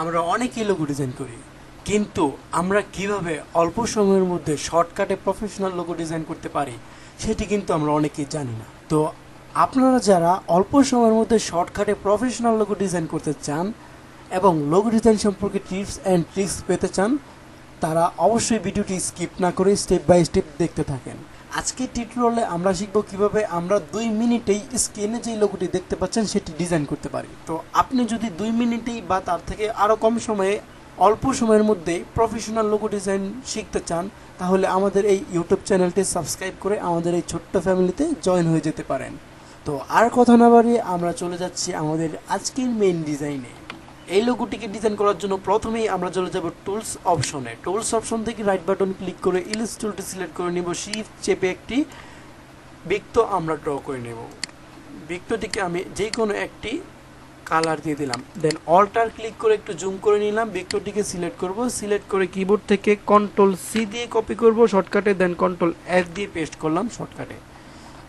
আমরা অনেকেই logo design করি, কিন্তু আমরা কিভাবে অল্প সময়ের মধ্যে শর্টকাটে প্রফেশনাল লোগো ডিজাইন করতে পারি সেটি কিন্তু আমরা অনেকেই জানি না। তো আপনারা যারা অল্প সময়ের মধ্যে শর্টকাটে প্রফেশনাল লোগো ডিজাইন করতে চান এবং লোগো ডিজাইন সম্পর্কে টিপস অ্যান্ড ট্রিক্স পেতে চান, তারা অবশ্যই ভিডিওটি স্কিপ না করে স্টেপ বাই স্টেপ দেখতে থাকেন। আজকের টিউটোরিয়ালে আমরা শিখব কিভাবে আমরা 2 মিনিটেই স্ক্রিনে যে লোগোটি দেখতে পাচ্ছেন সেটি ডিজাইন করতে পারি। তো আপনি যদি 2 মিনিটেই বা তার থেকে আরও কম সময়ে অল্প সময়ের মধ্যে প্রফেশনাল লোগো ডিজাইন শিখতে চান, তাহলে আমাদের এই ইউটিউব চ্যানেলটি সাবস্ক্রাইব করে আমাদের এই ছোট্ট ফ্যামিলিতে জয়েন হয়ে যেতে পারেন। তো আর কথা না বাড়িয়ে আমরা চলে যাচ্ছি আমাদের আজকের মেইন ডিজাইনে। এই লোগোটিকে ডিজাইন করার জন্য প্রথমেই আমরা চলে যাব টুলস অপশনে। টুলস অপশন থেকে রাইট বাটন ক্লিক করে ইলাস্ট্রেটরটি সিলেক্ট করে নেব, শিফট চেপে একটি বৃত্ত আমরা ড্র করে নেব। বৃত্তটিকে আমি যে কোনো একটি কালার দিয়ে দিলাম, দেন অল্টার ক্লিক করে একটু জুম করে নিলাম, বৃত্তটিকে সিলেক্ট করব, সিলেক্ট করে কিবোর্ড থেকে কন্ট্রোল সি দিয়ে কপি করব শর্টকাটে, দেন কন্ট্রোল এফ দিয়ে পেস্ট করলাম শর্টকাটে।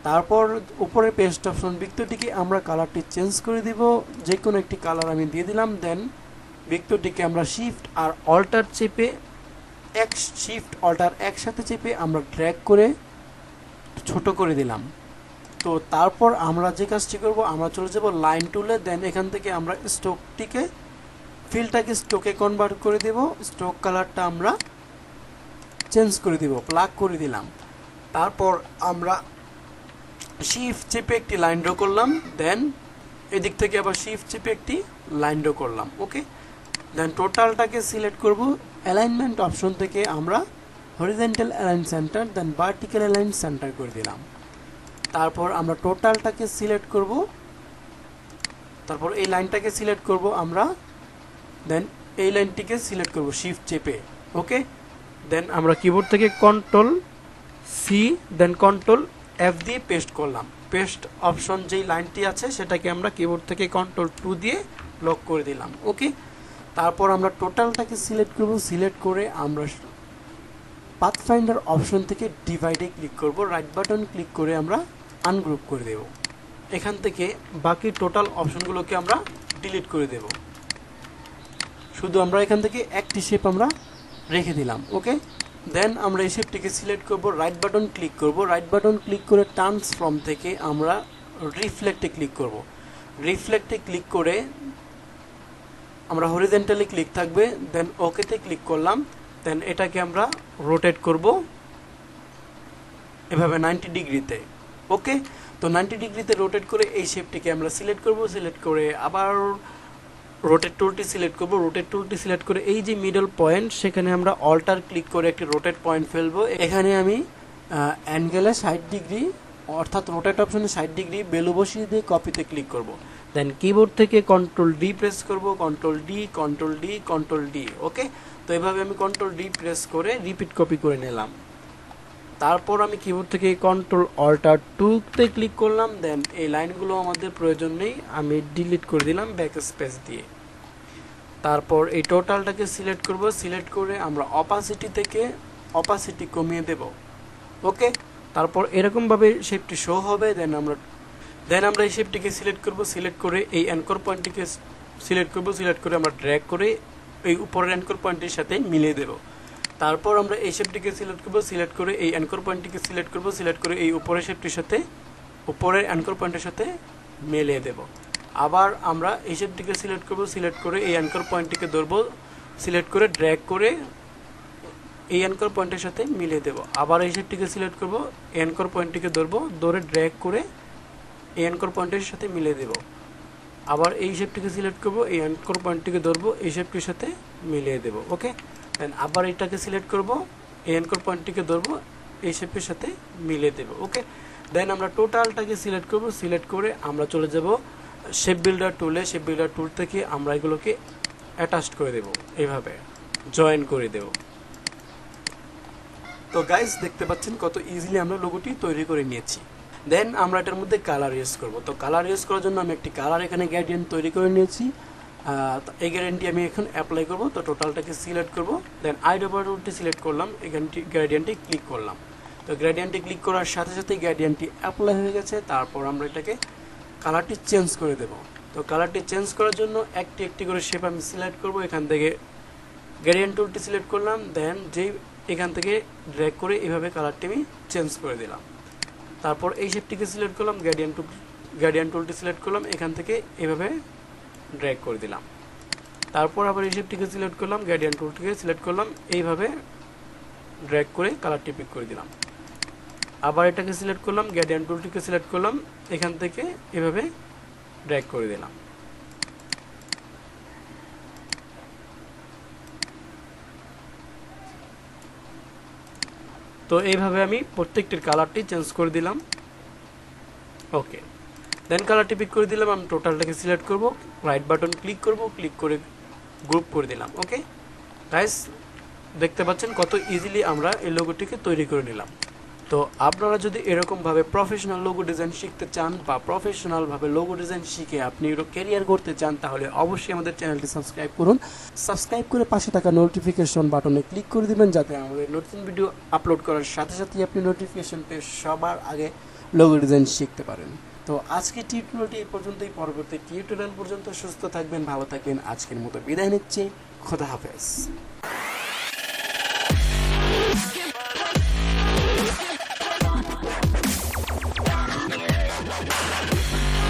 তারপর উপরে পেস্ট অপশন, বৃত্তটিকে আমরা কালারটি চেঞ্জ করে দিব, যে কোনো একটি কালার আমি দিয়ে দিলাম। দেন বৃত্তটিকে আমরা শিফট আর অল্টার চেপে শিফট অল্টার একসাথে চেপে আমরা ড্র্যাগ করে ছোট করে দিলাম। তো তারপর আমরা যে কাজটি করব, আমরা চলে যাব লাইন টুলে, দেন এখান থেকে আমরা স্ট্রোকটিকে ফিলটাকে স্ট্রোকে কনভার্ট করে দেব, স্ট্রোক কালারটা আমরা চেঞ্জ করে দিব, প্লাগ করে দিলাম। তারপর আমরা শিফট চেপে একটি লাইন ড্র করলাম, দেন এদিক থেকে আবার শিফট চেপে একটি লাইন ড্র করলাম। ওকে, দেন টোটালটাকে সিলেক্ট করব, অ্যালাইনমেন্ট অপশন থেকে আমরা হরিজন্টাল অ্যালাইন সেন্টার, দেন ভার্টিক্যাল অ্যালাইন সেন্টার করে দিলাম। তারপর আমরা টোটালটাকে সিলেক্ট করব, তারপর এই লাইনটাকে সিলেক্ট করব আমরা, দেন এই লাইনটিকে সিলেক্ট করব শিফট চেপে। ওকে, দেন আমরা কিবোর্ড থেকে কন্ট্রোল সি দেন কন্ট্রোল এফ দিয়ে পেস্ট করলাম। পেস্ট অপশন যেই লাইনটি আছে সেটাকে আমরা কিবোর্ড থেকে কন্ট্রোল 2 দিয়ে লক করে দিলাম। ওকে, তারপর আমরা টোটালটাকে সিলেক্ট করব, সিলেক্ট করে আমরা পাথফাইন্ডার অপশন থেকে ডিভাইডে ক্লিক করব, রাইট বাটন ক্লিক করে আমরা আনগ্রুপ করে দেব। এখান থেকে বাকি টোটাল অপশনগুলোকে আমরা ডিলিট করে দেব, শুধু আমরা এখান থেকে একটি শেপ আমরা রেখে দিলাম। ওকে, দেন আমরা এই শেপটিকে সিলেক্ট করব, রাইট বাটন ক্লিক করব, রাইট বাটন ক্লিক করে ট্রান্সফর্ম থেকে আমরা রিফ্লেক্টে ক্লিক করব। রিফ্লেক্টে ক্লিক করে আমরা হরিজন্টালি ক্লিক থাকবে, দেন ওকেতে ক্লিক করলাম, দেন এটাকে আমরা রোটেট করব এভাবে 90 ডিগ্রিতে। ওকে, তো 90 ডিগ্রিতে রোটেট করে এই শেপটিকে আমরা সিলেক্ট করব, সিলেক্ট করে আবার রোটেট টুলটি সিলেক্ট করব, রোটেট টুলটি সিলেক্ট করে এই যে মিডল পয়েন্ট সেখানে আমরা অল্টার ক্লিক করে একটি রোটেট পয়েন্ট ফেলবো। এখানে আমি অ্যাঙ্গেলে 60 ডিগ্রি অর্থাৎ রোটেট অপশনে 60 ডিগ্রি বেলু বসিয়ে দিয়ে কপিতে ক্লিক করব, দেন কিবোর্ড থেকে কন্ট্রোল ডি প্রেস করব, control D control D control D. Okay, তো এভাবে আমি কন্ট্রোল ডি প্রেস করে রিপিট কপি করে নিলাম। তারপর আমি কিবোর্ড থেকে কন্ট্রোল অল্টার 2তে ক্লিক করলাম, দেন এই লাইনগুলো আমাদের প্রয়োজন নেই, আমি ডিলিট করে দিলাম ব্যাক স্পেস দিয়ে। তারপর এই টোটালটাকে সিলেক্ট করব, সিলেক্ট করে আমরা অপাসিটি থেকে অপাসিটি কমিয়ে দেব। ওকে, তারপর এরকমভাবে শেপটি শো হবে, দেন আমরা এই শেপটিকে সিলেক্ট করব, সিলেক্ট করে এই অ্যাঙ্কর পয়েন্টটিকে সিলেক্ট করব, সিলেক্ট করে আমরা ড্র্যাগ করে এই উপরের অ্যাঙ্কর পয়েন্টের সাথে মিলিয়ে দেব। তারপর আমরা এই শেপটিকে সিলেক্ট করব, সিলেক্ট করে এই অ্যাঙ্কর পয়েন্টটিকে সিলেক্ট করব, সিলেক্ট করে এই উপরের শেপটির সাথে উপরের অ্যাঙ্কর পয়েন্টের সাথে মিলিয়ে দেব। আবার আমরা এই শেপটিকে সিলেক্ট করব, সিলেক্ট করে এই অ্যাঙ্কর পয়েন্টটিকে ধরব, সিলেক্ট করে ড্র্যাগ করে এই অ্যাঙ্কর পয়েন্টের সাথে মিলিয়ে দেব। আবার এই শেপটিকে সিলেক্ট করব, এই অ্যাঙ্কর পয়েন্টটিকে ধরব, ধরে ড্র্যাগ করে এই অ্যাঙ্কর পয়েন্টের সাথে মিলিয়ে দেব। আবার এই শেপটিকে সিলেক্ট করব, এই অ্যাঙ্কর পয়েন্টটিকে ধরব, এই শেপটির সাথে মিলিয়ে দেব। ওকে, দেন আবার এটাকে সিলেক্ট করব, এই অ্যাঙ্কর পয়েন্টটিকে ধরব, এই শেপের সাথে মিলিয়ে দেব। ওকে, দেন আমরা টোটালটাকে সিলেক্ট করব, সিলেক্ট করে আমরা চলে যাব শেপ বিল্ডার টুলে। শেপ বিল্ডার টুল থেকে আমরা এগুলোকে অ্যাটাচ করে দেব, এইভাবে জয়েন করে দেব। তো গাইস দেখতে পাচ্ছেন কত ইজিলি আমরা লোগোটি তৈরি করে নিয়েছি। দেন আমরা এটার মধ্যে কালার ইউজ করব। তো কালার ইউজ করার জন্য আমি একটি কালার এখানে গ্রেডিয়েন্ট তৈরি করে নিয়েছি, এই গ্রেডিয়েন্টটি আমি এখন অ্যাপ্লাই করব। তো টোটালটাকে সিলেক্ট করব, দেন আইডোবারটি সিলেক্ট করলাম, এখানটি গ্রেডিয়েন্টে ক্লিক করলাম। তো গ্রেডিয়েন্টে ক্লিক করার সাথে সাথে গ্রেডিয়েন্টটি অ্যাপ্লাই হয়ে গেছে। তারপর আমরা এটাকে কালারটি চেঞ্জ করে দেব। তো কালারটি চেঞ্জ করার জন্য একটি একটি করে শেপ আমি সিলেক্ট করব। এখান থেকে গ্রেডিয়েন্ট টুলটি সিলেক্ট করলাম, দেন এখান থেকে ড্র্যাগ করে এভাবে কালারটি আমি চেঞ্জ করে দিলাম। তারপর এই শেপটিকে সিলেক্ট করলাম, গ্রেডিয়েন্ট টুলটি সিলেক্ট করলাম, এখান থেকে এভাবে ড্র্যাগ করে দিলাম। তারপর আবার এই শেপটিকে সিলেক্ট করলাম, গ্রেডিয়েন্ট টুলটিকে সিলেক্ট করলাম, এইভাবে ড্র্যাগ করে কালারটি পিক করে দিলাম। আবার এটাকে সিলেক্ট করলাম, গ্রেডিয়েন্ট টুলটিকে সিলেক্ট করলাম, এখান থেকে এভাবে ড্র্যাগ করে দিলাম। তো এইভাবে আমি প্রত্যেকটির কালারটি চেঞ্জ করে দিলাম। ওকে, দেন কালারটি পিক করে দিলাম। আমি টোটালটাকে সিলেক্ট করব, রাইট বাটন ক্লিক করব, ক্লিক করে গ্রুপ করে দিলাম। ওকে গাইস, দেখতে পাচ্ছেন কত ইজিলি আমরা এই লোগোটিকে তৈরি করে নিলাম। তো আপনারা যদি এরকমভাবে প্রফেশনাল লোগো ডিজাইন শিখতে চান বা প্রফেশনালভাবে লোগো ডিজাইন শিখে আপনি ক্যারিয়ার করতে চান, তাহলে অবশ্যই আমাদের চ্যানেলটি সাবস্ক্রাইব করুন। সাবস্ক্রাইব করে পাশে থাকা নোটিফিকেশন বাটনে ক্লিক করে দিবেন, যাতে আমাদের নতুন ভিডিও আপলোড করার সাথে সাথেই আপনি নোটিফিকেশন পেয়ে সবার আগে লোগো ডিজাইন শিখতে পারেন। তো আজকে টিউটোরিয়ালটি এই পর্যন্তই। পরবর্তী টিউটোরিয়াল পর্যন্ত সুস্থ থাকবেন, ভালো থাকবেন। আজকের মতো বিদায় নিচ্ছি। খোদা হাফেজ।